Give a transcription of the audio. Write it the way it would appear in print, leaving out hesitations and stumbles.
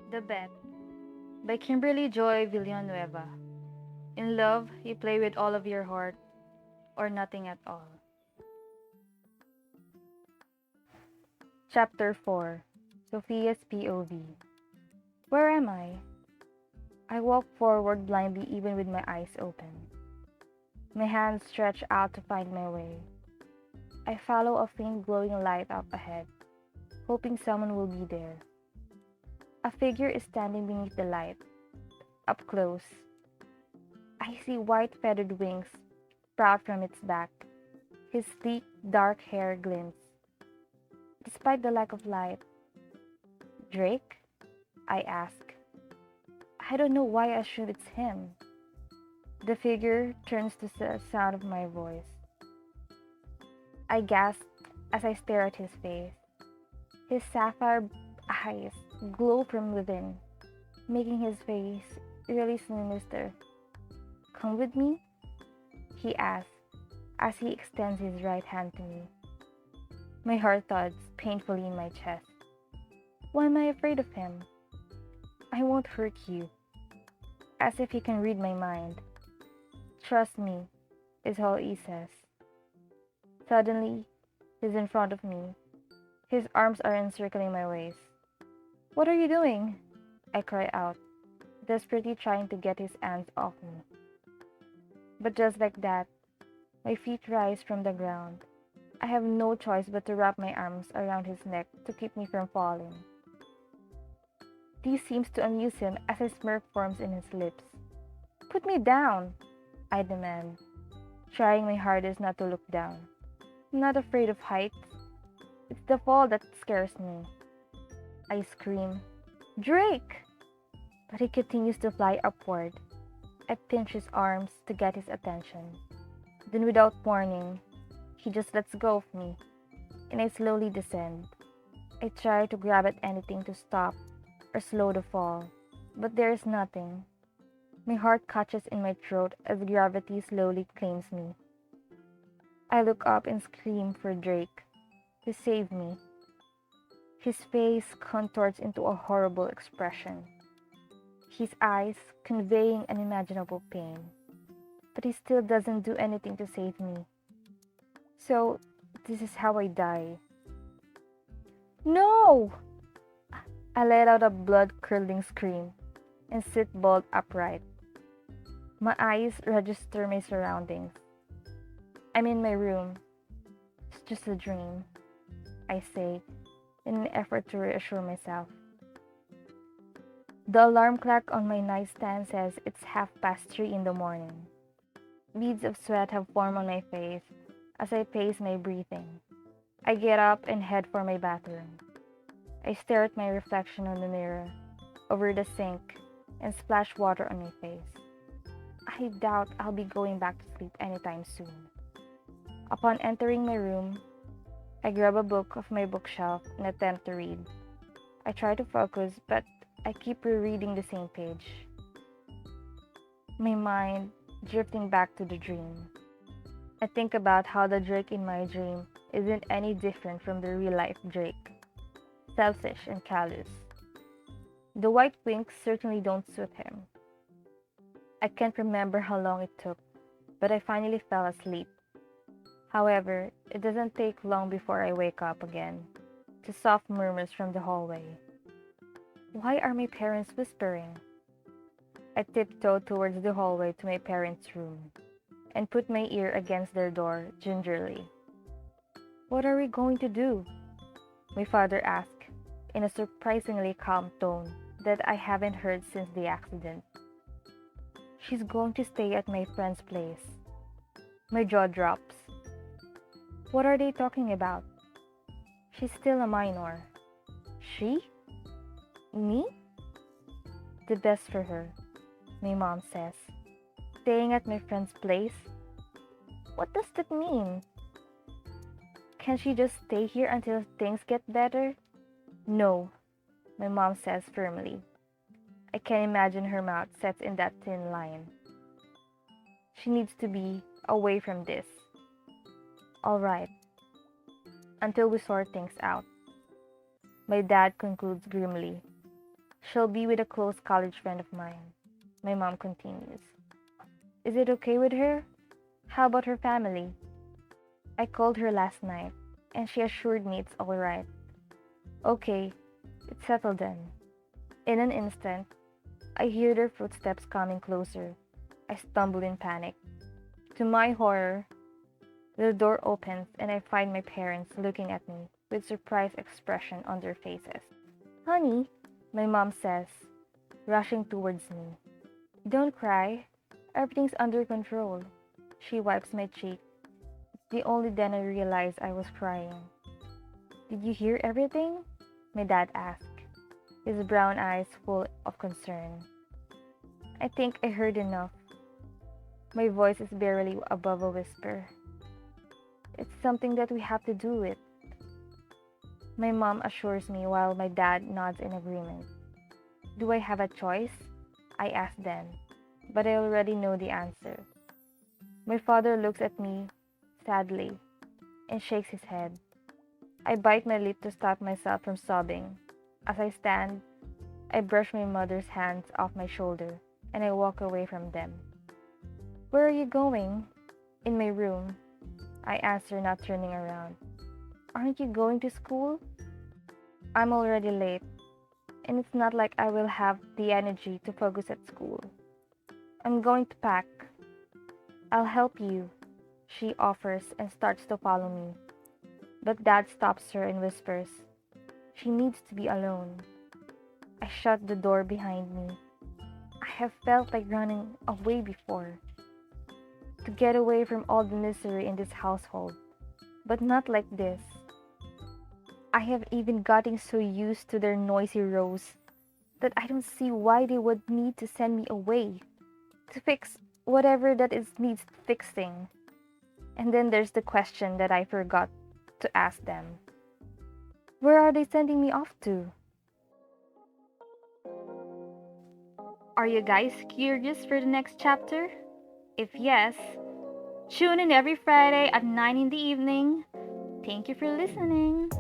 The Bet by Kimberly Joy Villanueva. In love, you play with all of your heart or nothing at all. Chapter 4. Sophia's POV. Where am I? I walk forward blindly even with my eyes open. My hands stretch out to find my way. I follow a faint glowing light up ahead, hoping someone will be there. A figure is standing beneath the light. Up close, I see white feathered wings sprout from its back. His sleek, dark hair glints. Despite the lack of light, Drake? I ask. I don't know why I assume it's him. The figure turns to the sound of my voice. I gasp as I stare at his face. His sapphire eyes glow from within, making his face really sinister. Come with me? He asks as he extends his right hand to me. My heart thuds painfully in my chest. Why am I afraid of him? I won't hurt you. As if he can read my mind. Trust me, is all he says. Suddenly, he's in front of me. His arms are encircling my waist. What are you doing? I cry out, desperately trying to get his hands off me. But just like that, my feet rise from the ground. I have no choice but to wrap my arms around his neck to keep me from falling. This seems to amuse him as a smirk forms in his lips. Put me down, I demand, trying my hardest not to look down. I'm not afraid of heights. It's the fall that scares me. I scream, Drake! But he continues to fly upward. I pinch his arms to get his attention. Then, without warning, he just lets go of me, and I slowly descend. I try to grab at anything to stop or slow the fall, but there is nothing. My heart catches in my throat as gravity slowly claims me. I look up and scream for Drake to save me. His face contorts into a horrible expression, his eyes conveying unimaginable pain, but he still doesn't do anything to save me. So, this is how I die. No! I let out a blood-curdling scream and sit bolt upright. My eyes register my surroundings. I'm in my room. It's just a dream, I say, in an effort to reassure myself. The alarm clock on my nightstand says it's 3:30 in the morning. Beads of sweat have formed on my face as I pace my breathing. I get up and head for my bathroom. I stare at my reflection on the mirror, over the sink, and splash water on my face. I doubt I'll be going back to sleep anytime soon. Upon entering my room, I grab a book off my bookshelf and attempt to read. I try to focus, but I keep rereading the same page. My mind drifting back to the dream. I think about how the Drake in my dream isn't any different from the real life Drake. Selfish and callous. The white wings certainly don't suit him. I can't remember how long it took, but I finally fell asleep. However, it doesn't take long before I wake up again to soft murmurs from the hallway. Why are my parents whispering? I tiptoe towards the hallway to my parents' room and put my ear against their door gingerly. What are we going to do? My father asked in a surprisingly calm tone that I haven't heard since the accident. She's going to stay at my friend's place. My jaw drops. What are they talking about? She's still a minor. She? Me? The best for her, my mom says. Staying at my friend's place? What does that mean? Can she just stay here until things get better? No, my mom says firmly. I can imagine her mouth set in that thin line. She needs to be away from this. All right, until we sort things out. My dad concludes grimly. She'll be with a close college friend of mine. My mom continues. Is it okay with her? How about her family? I called her last night, and she assured me it's all right. Okay, it's settled then. In an instant, I hear their footsteps coming closer. I stumble in panic. To my horror, the door opens and I find my parents looking at me with surprised expression on their faces. Honey, my mom says, rushing towards me. Don't cry. Everything's under control. She wipes my cheek. The only then I realized I was crying. Did you hear everything? My dad asked, his brown eyes full of concern. I think I heard enough. My voice is barely above a whisper. It's something that we have to do with. My mom assures me while my dad nods in agreement. Do I have a choice? I ask then, but I already know the answer. My father looks at me sadly and shakes his head. I bite my lip to stop myself from sobbing. As I stand, I brush my mother's hands off my shoulder and I walk away from them. Where are you going? In my room, I answer, not turning around. Aren't you going to school? I'm already late, and it's not like I will have the energy to focus at school. I'm going to pack. I'll help you, she offers and starts to follow me. But Dad stops her and whispers, she needs to be alone. I shut the door behind me. I have felt like running away before, to get away from all the misery in this household, but not like this. I have even gotten so used to their noisy rows that I don't see why they would need to send me away to fix whatever that is needs fixing. And then there's the question that I forgot to ask them. Where are they sending me off to? Are you guys curious for the next chapter? If yes, tune in every Friday at 9 in the evening. Thank you for listening.